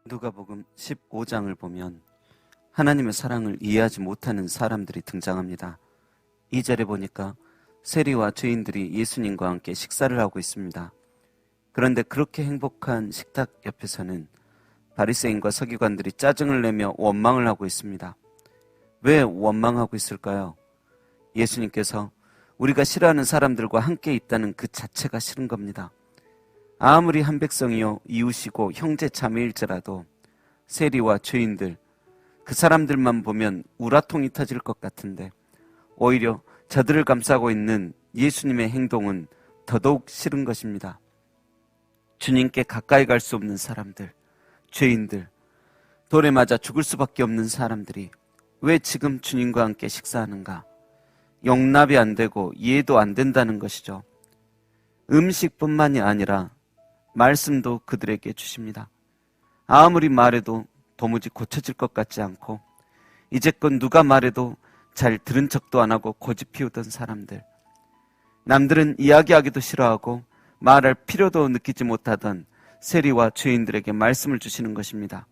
누가복음 15장을 보면 하나님의 사랑을 이해하지 못하는 사람들이 등장합니다. 2절에 보니까 세리와 죄인들이 예수님과 함께 식사를 하고 있습니다. 그런데 그렇게 행복한 식탁 옆에서는 바리새인과 서기관들이 짜증을 내며 원망을 하고 있습니다. 왜 원망하고 있을까요? 예수님께서 우리가 싫어하는 사람들과 함께 있다는 그 자체가 싫은 겁니다. 아무리 한 백성이요 이웃이고 형제 자매일지라도 세리와 죄인들, 그 사람들만 보면 우라통이 터질 것 같은데 오히려 저들을 감싸고 있는 예수님의 행동은 더더욱 싫은 것입니다. 주님께 가까이 갈 수 없는 사람들, 죄인들, 돌에 맞아 죽을 수밖에 없는 사람들이 왜 지금 주님과 함께 식사하는가? 용납이 안 되고 이해도 안 된다는 것이죠. 음식뿐만이 아니라 말씀도 그들에게 주십니다. 아무리 말해도 도무지 고쳐질 것 같지 않고 이제껏 누가 말해도 잘 들은 척도 안 하고 고집 피우던 사람들, 남들은 이야기하기도 싫어하고 말할 필요도 느끼지 못하던 세리와 죄인들에게 말씀을 주시는 것입니다.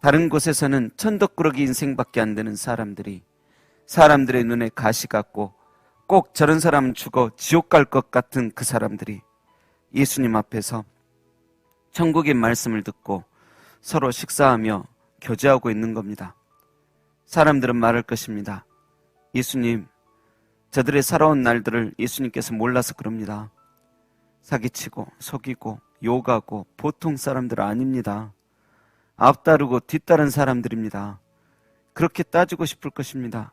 다른 곳에서는 천덕꾸러기 인생밖에 안 되는 사람들이 사람들의 눈에 가시 같고 꼭 저런 사람은 죽어 지옥 갈 것 같은 그 사람들이 예수님 앞에서 천국의 말씀을 듣고 서로 식사하며 교제하고 있는 겁니다. 사람들은 말할 것입니다. 예수님, 저들의 살아온 날들을 예수님께서 몰라서 그럽니다. 사기치고 속이고 욕하고 보통 사람들 아닙니다. 앞다르고 뒤따른 사람들입니다. 그렇게 따지고 싶을 것입니다.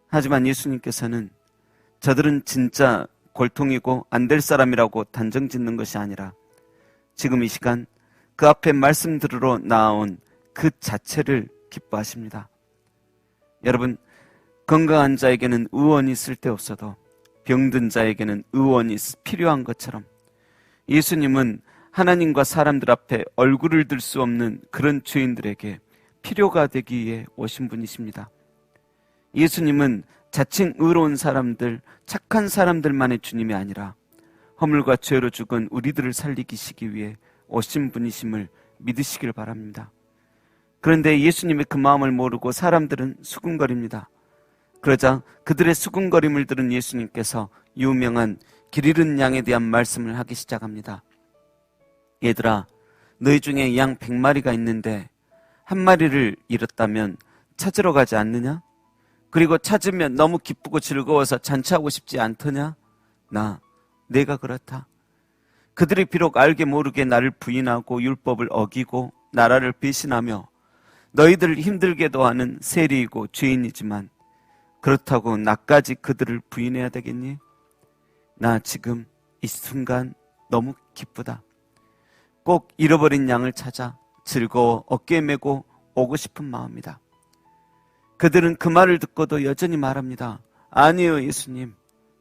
하지만 예수님께서는 저들은 진짜 골통이고 안 될 사람이라고 단정 짓는 것이 아니라 지금 이 시간 그 앞에 말씀 들으러 나아온 그 자체를 기뻐하십니다. 여러분, 건강한 자에게는 의원이 쓸데없어도 병든 자에게는 의원이 필요한 것처럼 예수님은 하나님과 사람들 앞에 얼굴을 들 수 없는 그런 죄인들에게 필요가 되기 위해 오신 분이십니다. 예수님은 자칭 의로운 사람들, 착한 사람들만의 주님이 아니라 허물과 죄로 죽은 우리들을 살리시기 위해 오신 분이심을 믿으시길 바랍니다. 그런데 예수님의 그 마음을 모르고 사람들은 수군거립니다. 그러자 그들의 수군거림을 들은 예수님께서 유명한 길 잃은 양에 대한 말씀을 하기 시작합니다. 얘들아, 너희 중에 양 100마리가 있는데 한 마리를 잃었다면 찾으러 가지 않느냐? 그리고 찾으면 너무 기쁘고 즐거워서 잔치하고 싶지 않더냐? 내가 그렇다. 그들이 비록 알게 모르게 나를 부인하고 율법을 어기고 나라를 배신하며 너희들을 힘들게도 하는 세리이고 죄인이지만 그렇다고 나까지 그들을 부인해야 되겠니? 나 지금 이 순간 너무 기쁘다. 꼭 잃어버린 양을 찾아 즐거워 어깨에 메고 오고 싶은 마음이다. 그들은 그 말을 듣고도 여전히 말합니다. 아니에요, 예수님.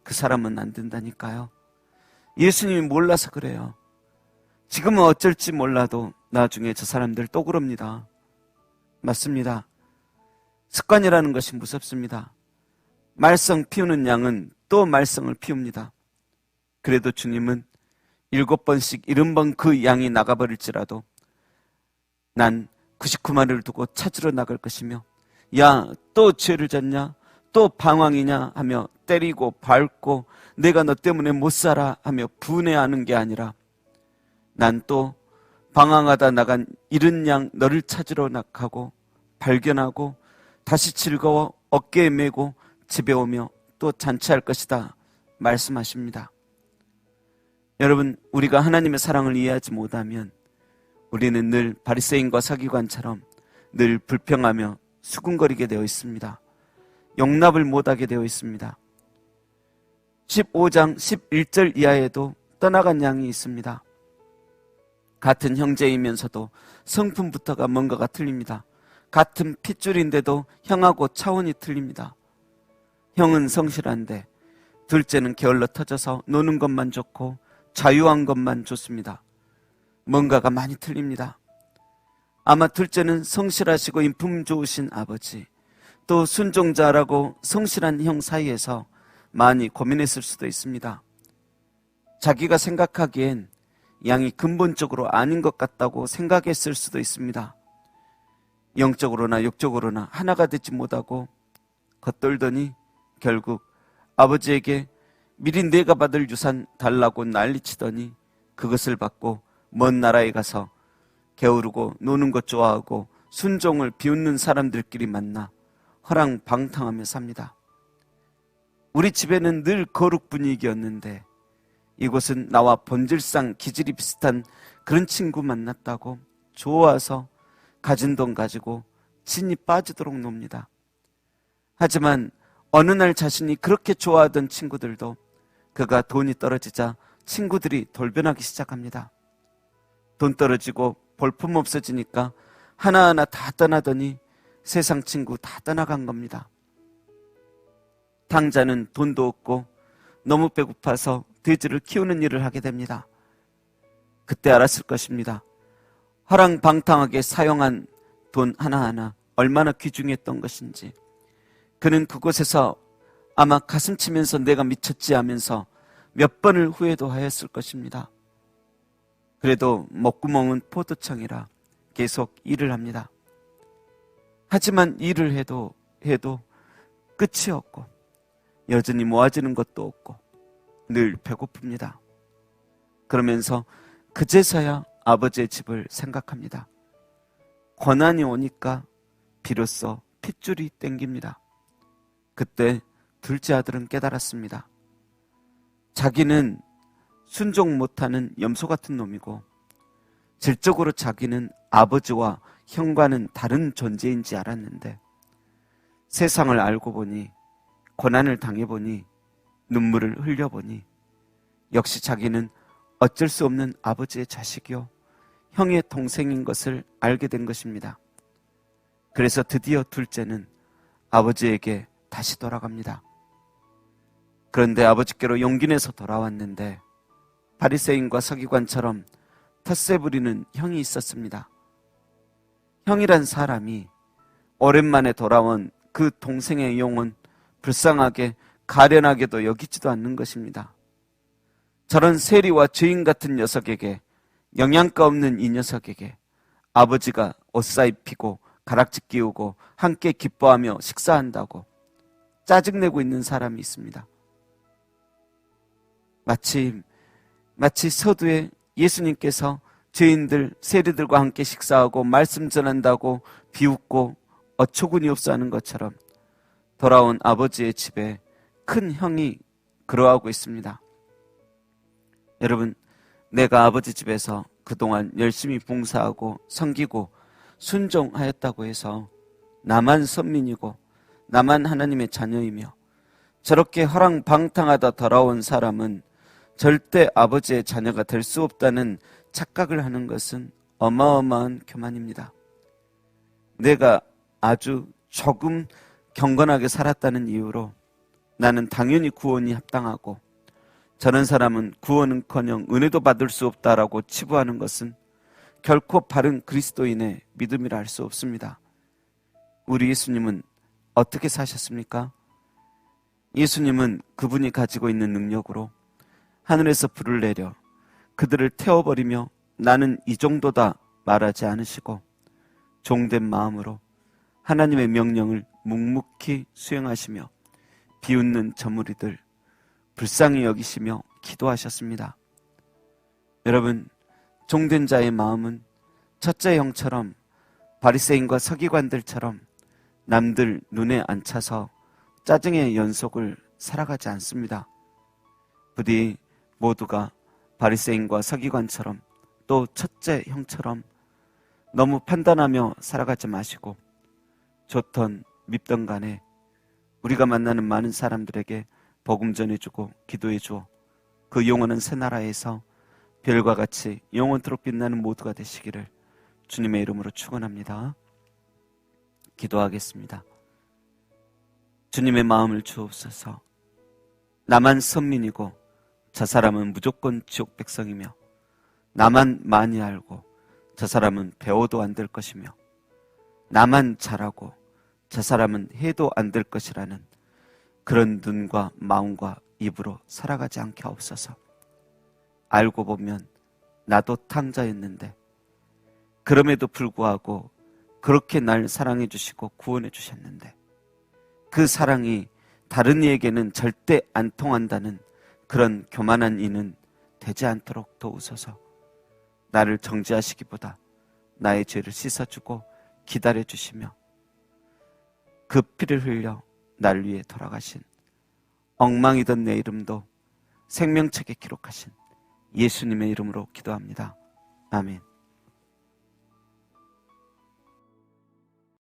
그 사람은 안 된다니까요. 예수님이 몰라서 그래요. 지금은 어쩔지 몰라도 나중에 저 사람들 또 그럽니다. 맞습니다. 습관이라는 것이 무섭습니다. 말썽 피우는 양은 또 말썽을 피웁니다. 그래도 주님은 7번씩 70번 그 양이 나가버릴지라도 난 99마리를 두고 찾으러 나갈 것이며 야, 또 죄를 졌냐? 또 방황이냐? 하며 때리고 밟고 내가 너 때문에 못 살아 하며 분해하는 게 아니라 난 또 방황하다 나간 잃은 양 너를 찾으러 나가고 발견하고 다시 즐거워 어깨에 메고 집에 오며 또 잔치할 것이다 말씀하십니다. 여러분, 우리가 하나님의 사랑을 이해하지 못하면 우리는 늘 바리새인과 서기관처럼 늘 불평하며 수군거리게 되어 있습니다. 용납을 못하게 되어 있습니다. 15장 11절 이하에도 떠나간 양이 있습니다. 같은 형제이면서도 성품부터가 뭔가가 틀립니다. 같은 핏줄인데도 형하고 차원이 틀립니다. 형은 성실한데 둘째는 게을러 터져서 노는 것만 좋고 자유한 것만 좋습니다. 뭔가가 많이 틀립니다. 아마 둘째는 성실하시고 인품 좋으신 아버지, 또 순종자라고 성실한 형 사이에서 많이 고민했을 수도 있습니다. 자기가 생각하기엔 양이 근본적으로 아닌 것 같다고 생각했을 수도 있습니다. 영적으로나 육적으로나 하나가 되지 못하고 겉돌더니 결국 아버지에게 미리 내가 받을 유산 달라고 난리치더니 그것을 받고 먼 나라에 가서 게으르고 노는 것 좋아하고 순종을 비웃는 사람들끼리 만나 허랑방탕하며 삽니다. 우리 집에는 늘 거룩 분위기였는데 이곳은 나와 본질상 기질이 비슷한 그런 친구 만났다고 좋아서 가진 돈 가지고 진이 빠지도록 놉니다. 하지만 어느 날 자신이 그렇게 좋아하던 친구들도 그가 돈이 떨어지자 친구들이 돌변하기 시작합니다. 돈 떨어지고 볼품 없어지니까 하나하나 다 떠나더니 세상 친구 다 떠나간 겁니다. 당자는 돈도 없고 너무 배고파서 돼지를 키우는 일을 하게 됩니다. 그때 알았을 것입니다. 허랑방탕하게 사용한 돈 하나하나 얼마나 귀중했던 것인지. 그는 그곳에서 아마 가슴 치면서 내가 미쳤지 하면서 몇 번을 후회도 하였을 것입니다. 그래도 먹구멍은 포도청이라 계속 일을 합니다. 하지만 일을 해도 끝이 없고 여전히 모아지는 것도 없고 늘 배고픕니다. 그러면서 그제서야 아버지의 집을 생각합니다. 고난이 오니까 비로소 핏줄이 땡깁니다. 그때 둘째 아들은 깨달았습니다. 자기는 순종 못하는 염소 같은 놈이고 질적으로 자기는 아버지와 형과는 다른 존재인지 알았는데 세상을 알고 보니 고난을 당해보니 눈물을 흘려보니 역시 자기는 어쩔 수 없는 아버지의 자식이요 형의 동생인 것을 알게 된 것입니다. 그래서 드디어 둘째는 아버지에게 다시 돌아갑니다. 그런데 아버지께로 용기 내서 돌아왔는데 바리새인과 서기관처럼 텃세 부리는 형이 있었습니다. 형이란 사람이 오랜만에 돌아온 그 동생의 영혼 불쌍하게 가련하게도 여기지도 않는 것입니다. 저런 세리와 죄인 같은 녀석에게, 영양가 없는 이 녀석에게 아버지가 옷사입히고 가락지 끼우고 함께 기뻐하며 식사한다고 짜증내고 있는 사람이 있습니다. 마치 서두에 예수님께서 죄인들, 세리들과 함께 식사하고 말씀 전한다고 비웃고 어처구니 없어 하는 것처럼 돌아온 아버지의 집에 큰 형이 그러하고 있습니다. 여러분, 내가 아버지 집에서 그동안 열심히 봉사하고 섬기고 순종하였다고 해서 나만 선민이고 나만 하나님의 자녀이며 저렇게 허랑방탕하다 돌아온 사람은 절대 아버지의 자녀가 될 수 없다는 착각을 하는 것은 어마어마한 교만입니다. 내가 아주 조금 경건하게 살았다는 이유로 나는 당연히 구원이 합당하고 저런 사람은 구원은커녕 은혜도 받을 수 없다라고 치부하는 것은 결코 바른 그리스도인의 믿음이라 할 수 없습니다. 우리 예수님은 어떻게 사셨습니까? 예수님은 그분이 가지고 있는 능력으로 하늘에서 불을 내려 그들을 태워버리며 나는 이 정도다 말하지 않으시고 종된 마음으로 하나님의 명령을 묵묵히 수행하시며 비웃는 저무리들 불쌍히 여기시며 기도하셨습니다. 여러분, 종된 자의 마음은 첫째 형처럼 바리새인과 서기관들처럼 남들 눈에 안 차서 짜증의 연속을 살아가지 않습니다. 부디 모두가 바리새인과 서기관처럼 또 첫째 형처럼 너무 판단하며 살아가지 마시고 좋던 밉던 간에 우리가 만나는 많은 사람들에게 복음 전해주고 기도해주어 그 영원한 새 나라에서 별과 같이 영원토록 빛나는 모두가 되시기를 주님의 이름으로 축원합니다. 기도하겠습니다. 주님의 마음을 주옵소서. 나만 선민이고 저 사람은 무조건 지옥 백성이며 나만 많이 알고 저 사람은 배워도 안 될 것이며 나만 잘하고 저 사람은 해도 안 될 것이라는 그런 눈과 마음과 입으로 살아가지 않게 하옵소서. 알고 보면 나도 탕자였는데 그럼에도 불구하고 그렇게 날 사랑해 주시고 구원해 주셨는데 그 사랑이 다른 이에게는 절대 안 통한다는 그런 교만한 이는 되지 않도록 도우소서. 나를 정죄하시기보다 나의 죄를 씻어주고 기다려 주시며 그 피를 흘려 나를 위해 돌아가신 엉망이던 내 이름도 생명책에 기록하신 예수님의 이름으로 기도합니다. 아멘.